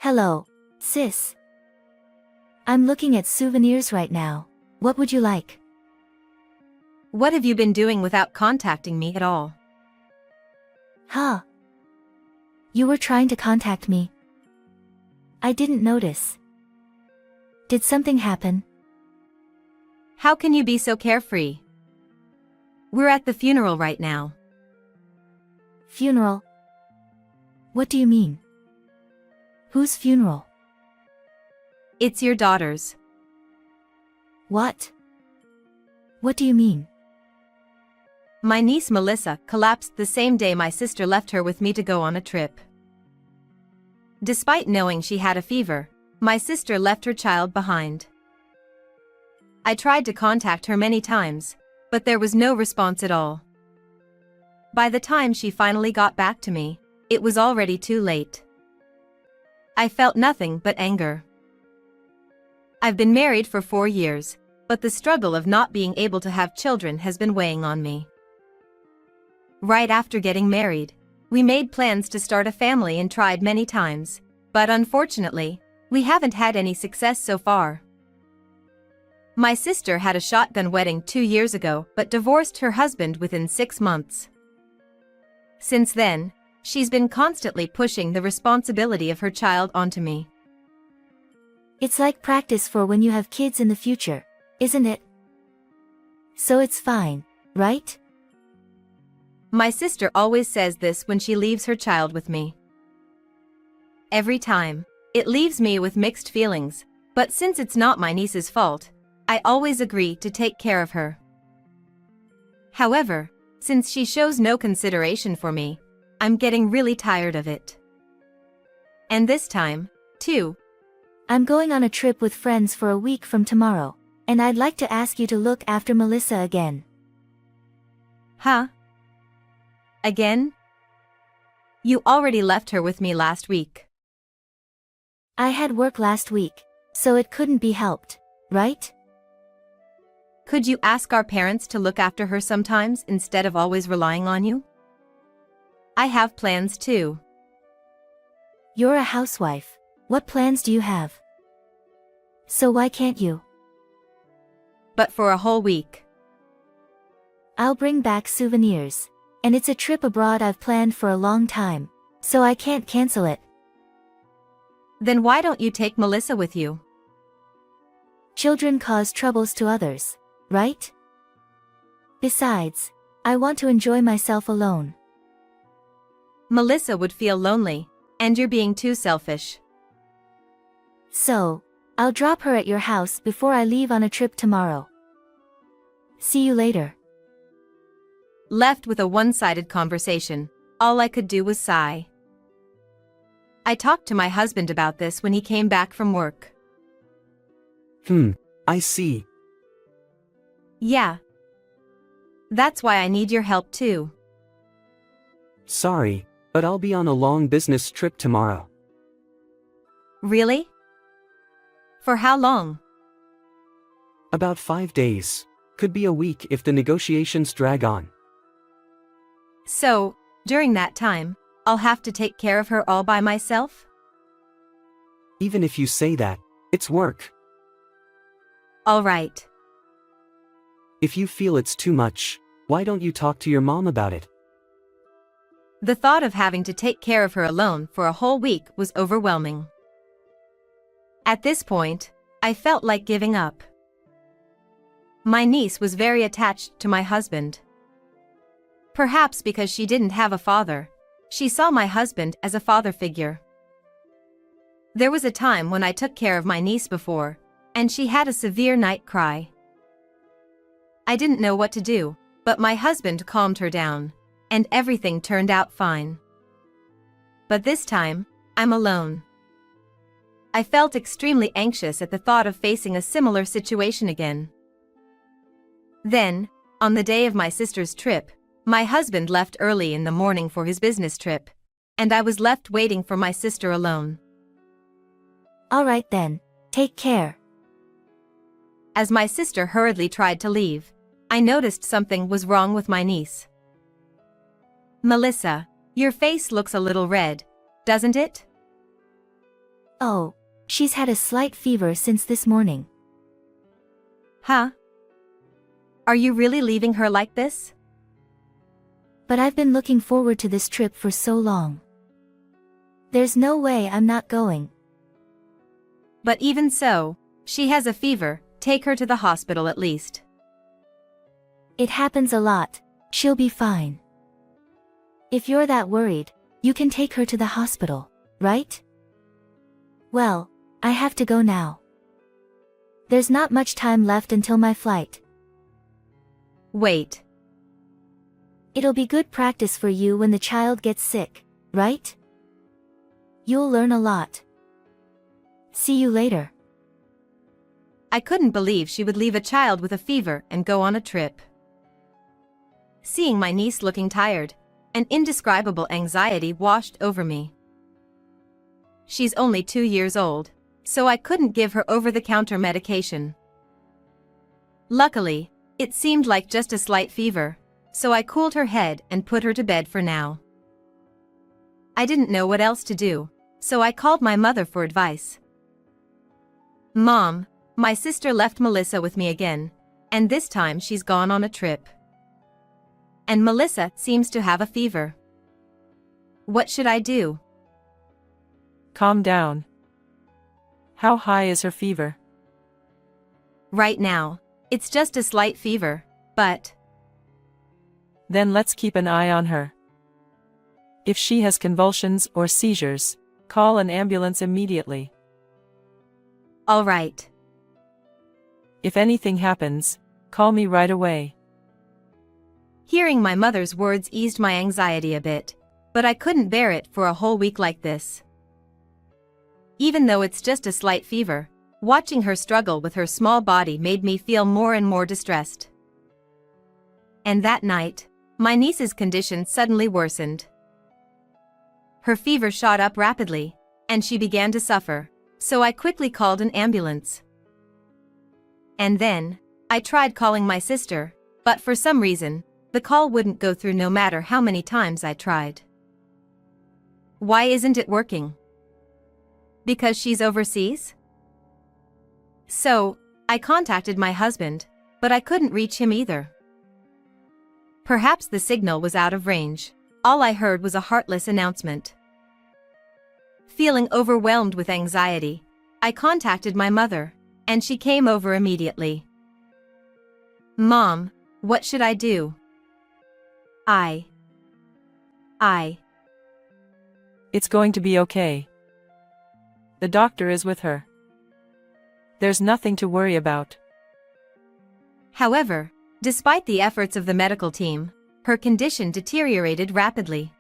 Hello, sis. I'm looking at souvenirs right now. What would you like? What have you been doing without contacting me at all? Huh? You were trying to contact me. I didn't notice. Did something happen? How can you be so carefree? We're at the funeral right now. Funeral? What do you mean? Whose funeral? It's your daughter's. What? What do you mean? My niece Melissa collapsed the same day my sister left her with me to go on a trip. Despite knowing she had a fever, my sister left her child behind. I tried to contact her many times, but there was no response at all. By the time she finally got back to me, it was already too late. I felt nothing but anger. I've been married for 4 years, but the struggle of not being able to have children has been weighing on me. Right after getting married, we made plans to start a family and tried many times, but unfortunately, we haven't had any success so far. My sister had a shotgun wedding 2 years ago but divorced her husband within 6 months. Since then, she's been constantly pushing the responsibility of her child onto me. It's like practice for when you have kids in the future, isn't it? So it's fine, right? My sister always says this when she leaves her child with me. Every time, it leaves me with mixed feelings, but since it's not my niece's fault, I always agree to take care of her. However, since she shows no consideration for me, I'm getting really tired of it. And this time, too. I'm going on a trip with friends for a week from tomorrow, and I'd like to ask you to look after Melissa again. Huh? Again? You already left her with me last week. I had work last week, so it couldn't be helped, right? Could you ask our parents to look after her sometimes instead of always relying on you? I have plans too. You're a housewife. What plans do you have? So why can't you? But for a whole week. I'll bring back souvenirs. And it's a trip abroad I've planned for a long time, so I can't cancel it. Then why don't you take Melissa with you? Children cause troubles to others, right? Besides, I want to enjoy myself alone. Melissa would feel lonely, and you're being too selfish. So, I'll drop her at your house before I leave on a trip tomorrow. See you later. Left with a one-sided conversation, all I could do was sigh. I talked to my husband about this when he came back from work. I see. Yeah. That's why I need your help too. Sorry, but I'll be on a long business trip tomorrow. Really? For how long? About 5 days. Could be a week if the negotiations drag on. So, during that time, I'll have to take care of her all by myself? Even if you say that, it's work. All right. If you feel it's too much, why don't you talk to your mom about it? The thought of having to take care of her alone for a whole week was overwhelming. At this point, I felt like giving up. My niece was very attached to my husband. Perhaps because she didn't have a father, she saw my husband as a father figure. There was a time when I took care of my niece before, and she had a severe night cry. I didn't know what to do, but my husband calmed her down, and everything turned out fine. But this time, I'm alone. I felt extremely anxious at the thought of facing a similar situation again. Then, on the day of my sister's trip, my husband left early in the morning for his business trip, and I was left waiting for my sister alone. All right then, take care. As my sister hurriedly tried to leave, I noticed something was wrong with my niece. Melissa, your face looks a little red, doesn't it? Oh, she's had a slight fever since this morning. Huh? Are you really leaving her like this? But I've been looking forward to this trip for so long. There's no way I'm not going. But even so, she has a fever, take her to the hospital at least. It happens a lot, she'll be fine. If you're that worried, you can take her to the hospital, right? Well, I have to go now. There's not much time left until my flight. Wait. It'll be good practice for you when the child gets sick, right? You'll learn a lot. See you later. I couldn't believe she would leave a child with a fever and go on a trip. Seeing my niece looking tired, an indescribable anxiety washed over me. She's only 2 years old, so I couldn't give her over-the-counter medication. Luckily, it seemed like just a slight fever, so I cooled her head and put her to bed for now. I didn't know what else to do, so I called my mother for advice. Mom, my sister left Melissa with me again, and this time she's gone on a trip. And Melissa seems to have a fever. What should I do? Calm down. How high is her fever? Right now, it's just a slight fever, but... Then let's keep an eye on her. If she has convulsions or seizures, call an ambulance immediately. All right. If anything happens, call me right away. Hearing my mother's words eased my anxiety a bit, but I couldn't bear it for a whole week like this. Even though it's just a slight fever, watching her struggle with her small body made me feel more and more distressed. And that night, my niece's condition suddenly worsened. Her fever shot up rapidly, and she began to suffer, so I quickly called an ambulance. And then, I tried calling my sister, but for some reason, the call wouldn't go through no matter how many times I tried. Why isn't it working? Because she's overseas? So, I contacted my husband, but I couldn't reach him either. Perhaps the signal was out of range. All I heard was a heartless announcement. Feeling overwhelmed with anxiety, I contacted my mother, and she came over immediately. Mom, what should I do? It's going to be okay. The doctor is with her. There's nothing to worry about. However, despite the efforts of the medical team, her condition deteriorated rapidly.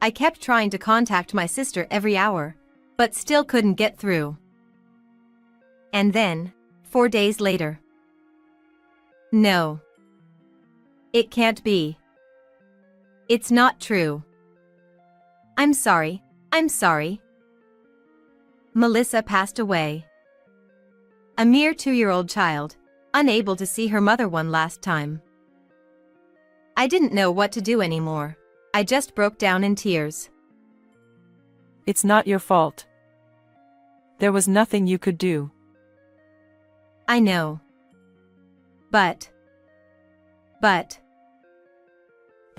I kept trying to contact my sister every hour, but still couldn't get through. And then, 4 days later. No. It can't be. It's not true. I'm sorry. Melissa passed away. A mere 2-year-old child, unable to see her mother one last time. I didn't know what to do anymore. I just broke down in tears. It's not your fault. There was nothing you could do. I know. But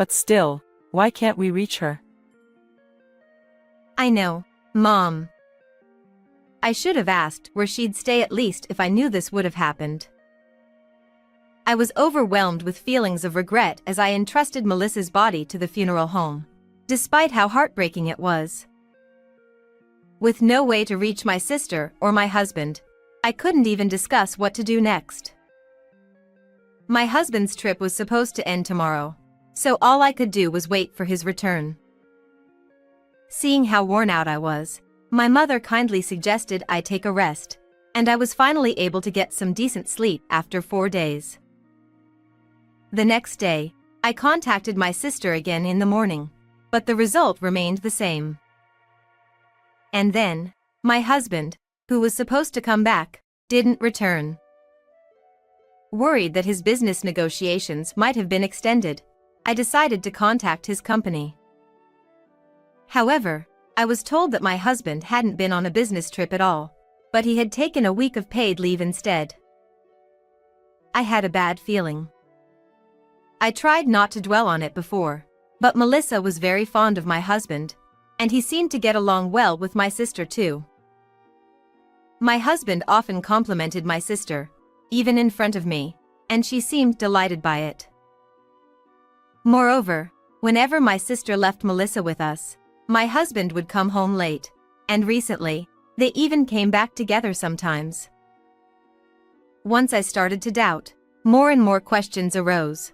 still, why can't we reach her? I know, Mom. I should have asked where she'd stay at least if I knew this would have happened. I was overwhelmed with feelings of regret as I entrusted Melissa's body to the funeral home, despite how heartbreaking it was. With no way to reach my sister or my husband, I couldn't even discuss what to do next. My husband's trip was supposed to end tomorrow, so all I could do was wait for his return. Seeing how worn out I was, my mother kindly suggested I take a rest, and I was finally able to get some decent sleep after 4 days. The next day, I contacted my sister again in the morning, but the result remained the same. And then, my husband, who was supposed to come back, didn't return. Worried that his business negotiations might have been extended, I decided to contact his company. However, I was told that my husband hadn't been on a business trip at all, but he had taken a week of paid leave instead. I had a bad feeling. I tried not to dwell on it before, but Melissa was very fond of my husband, and he seemed to get along well with my sister too. My husband often complimented my sister, even in front of me, and she seemed delighted by it. Moreover, whenever my sister left Melissa with us, my husband would come home late, and recently, they even came back together sometimes. Once I started to doubt, more and more questions arose.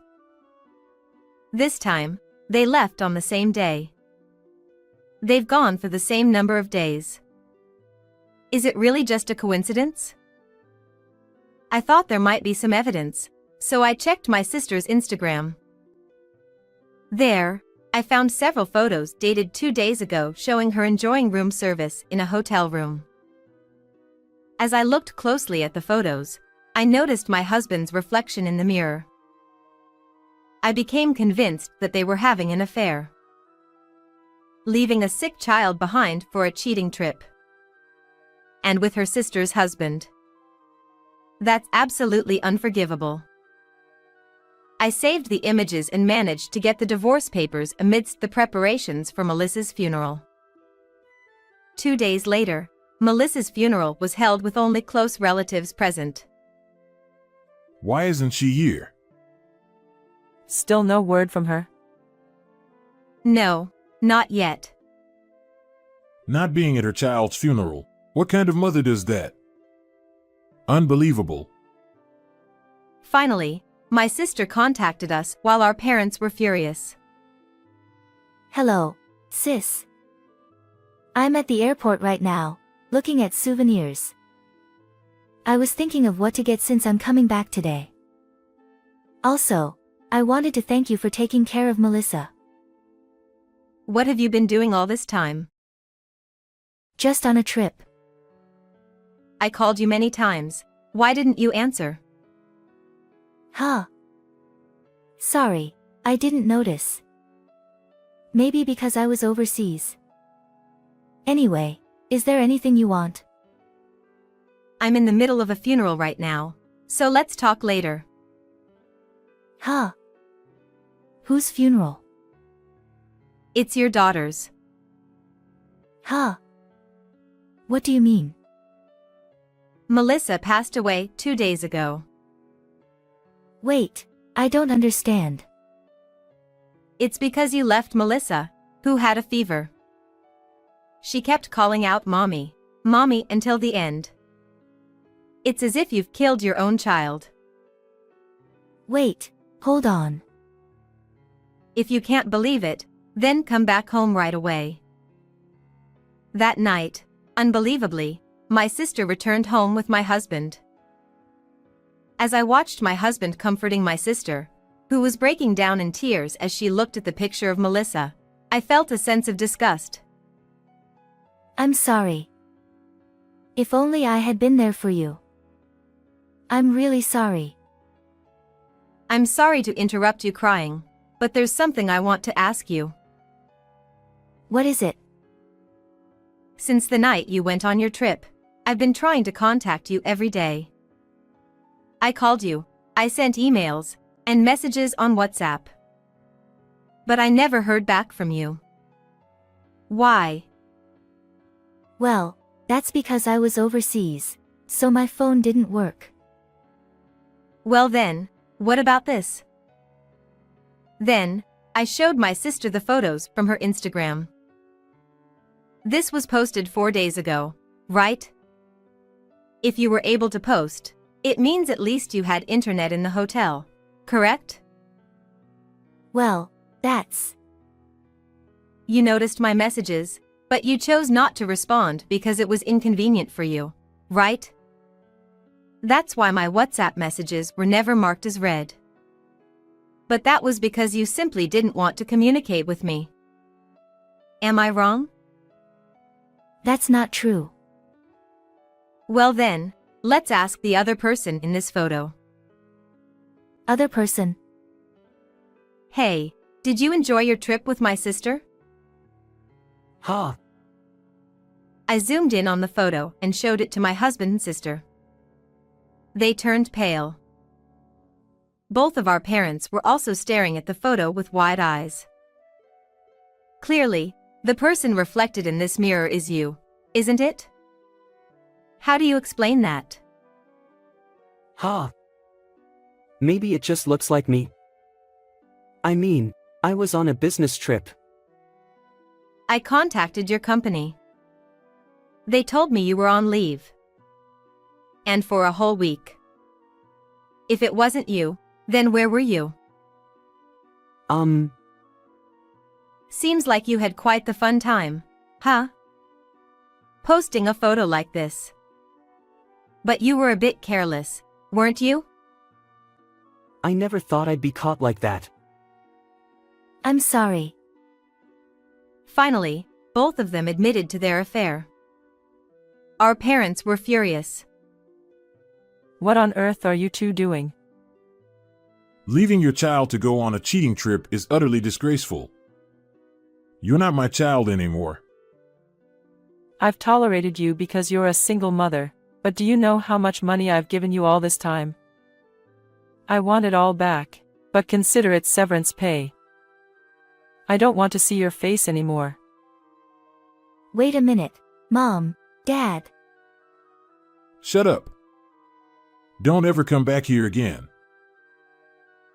This time, they left on the same day. They've gone for the same number of days. Is it really just a coincidence? I thought there might be some evidence, so I checked my sister's Instagram. There, I found several photos dated 2 days ago showing her enjoying room service in a hotel room. As I looked closely at the photos, I noticed my husband's reflection in the mirror. I became convinced that they were having an affair. Leaving a sick child behind for a cheating trip. And with her sister's husband. That's absolutely unforgivable. I saved the images and managed to get the divorce papers amidst the preparations for Melissa's funeral. 2 days later, Melissa's funeral was held with only close relatives present. Why isn't she here? Still no word from her? No, not yet. Not being at her child's funeral. What kind of mother does that? Unbelievable. Finally, my sister contacted us while our parents were furious. Hello, sis. I'm at the airport right now, looking at souvenirs. I was thinking of what to get since I'm coming back today. Also, I wanted to thank you for taking care of Melissa. What have you been doing all this time? Just on a trip. I called you many times. Why didn't you answer? Huh. Sorry, I didn't notice. Maybe because I was overseas. Anyway, is there anything you want? I'm in the middle of a funeral right now, so let's talk later. Huh. Whose funeral? It's your daughter's. Huh. What do you mean? Melissa passed away 2 days ago. Wait, I don't understand. It's because you left Melissa, who had a fever. She kept calling out mommy, mommy until the end. It's as if you've killed your own child. Wait, hold on. If you can't believe it, then come back home right away. That night, unbelievably, my sister returned home with my husband. As I watched my husband comforting my sister, who was breaking down in tears as she looked at the picture of Melissa, I felt a sense of disgust. I'm sorry. If only I had been there for you. I'm really sorry. I'm sorry to interrupt you crying, but there's something I want to ask you. What is it? Since the night you went on your trip, I've been trying to contact you every day. I called you, I sent emails, and messages on WhatsApp. But I never heard back from you. Why? Well, that's because I was overseas, so my phone didn't work. Well then, what about this? Then, I showed my sister the photos from her Instagram. This was posted 4 days ago, right? If you were able to post, it means at least you had internet in the hotel, correct? Well, that's... You noticed my messages, but you chose not to respond because it was inconvenient for you, right? That's why my WhatsApp messages were never marked as read. But that was because you simply didn't want to communicate with me. Am I wrong? That's not true. Well then, let's ask the other person in this photo. Other person. Hey, did you enjoy your trip with my sister? Huh. I zoomed in on the photo and showed it to my husband and sister. They turned pale. Both of our parents were also staring at the photo with wide eyes. Clearly, the person reflected in this mirror is you, isn't it? How do you explain that? Huh. Maybe it just looks like me. I mean, I was on a business trip. I contacted your company. They told me you were on leave. And for a whole week. If it wasn't you, then where were you? Seems like you had quite the fun time, huh? Posting a photo like this. But you were a bit careless, weren't you? I never thought I'd be caught like that. I'm sorry. Finally, both of them admitted to their affair. Our parents were furious. What on earth are you two doing? Leaving your child to go on a cheating trip is utterly disgraceful. You're not my child anymore. I've tolerated you because you're a single mother, but do you know how much money I've given you all this time? I want it all back, but consider it severance pay. I don't want to see your face anymore. Wait a minute, Mom, Dad. Shut up. Don't ever come back here again.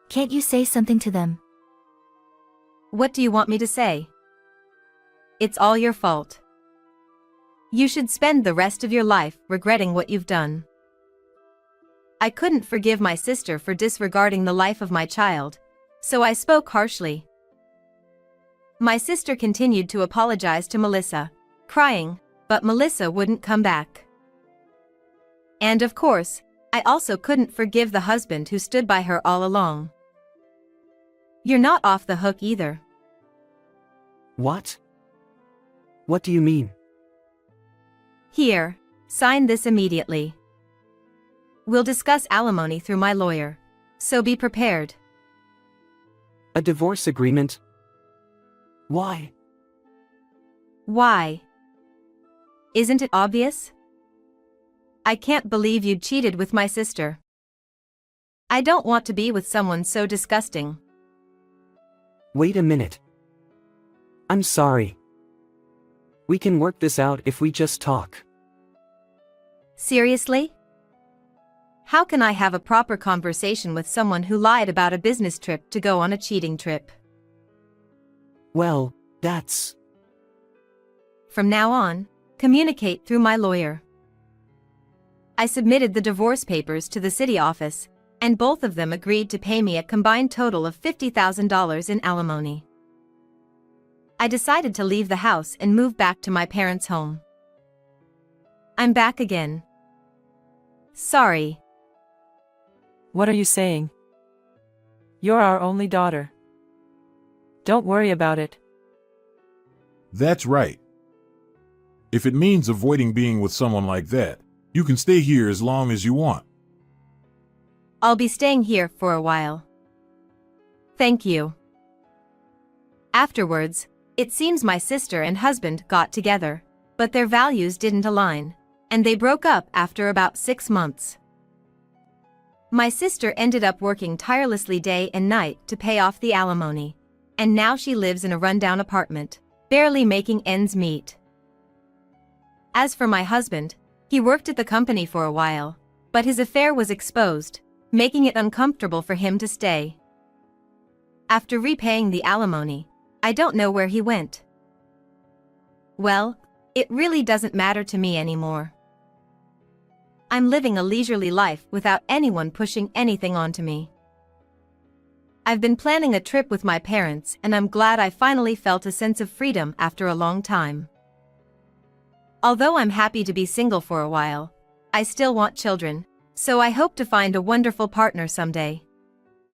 Can't you say something to them? What do you want me to say? It's all your fault. You should spend the rest of your life regretting what you've done. I couldn't forgive my sister for disregarding the life of my child, so I spoke harshly. My sister continued to apologize to Melissa, crying, but Melissa wouldn't come back. And of course, I also couldn't forgive the husband who stood by her all along. You're not off the hook either. What? What do you mean? Here, sign this immediately. We'll discuss alimony through my lawyer, so be prepared. A divorce agreement? Why? Why? Isn't it obvious? I can't believe you cheated with my sister. I don't want to be with someone so disgusting. Wait a minute. I'm sorry. We can work this out if we just talk. Seriously? How can I have a proper conversation with someone who lied about a business trip to go on a cheating trip? Well, that's... From now on, communicate through my lawyer. I submitted the divorce papers to the city office, and both of them agreed to pay me a combined total of $50,000 in alimony. I decided to leave the house and move back to my parents' home. I'm back again. Sorry. What are you saying? You're our only daughter. Don't worry about it. That's right. If it means avoiding being with someone like that, you can stay here as long as you want. I'll be staying here for a while. Thank you. Afterwards, it seems my sister and husband got together, but their values didn't align, and they broke up after about 6 months. My sister ended up working tirelessly day and night to pay off the alimony, and now she lives in a rundown apartment, barely making ends meet. As for my husband, he worked at the company for a while, but his affair was exposed, making it uncomfortable for him to stay. After repaying the alimony, I don't know where he went. Well, it really doesn't matter to me anymore. I'm living a leisurely life without anyone pushing anything onto me. I've been planning a trip with my parents, and I'm glad I finally felt a sense of freedom after a long time. Although I'm happy to be single for a while, I still want children, so I hope to find a wonderful partner someday.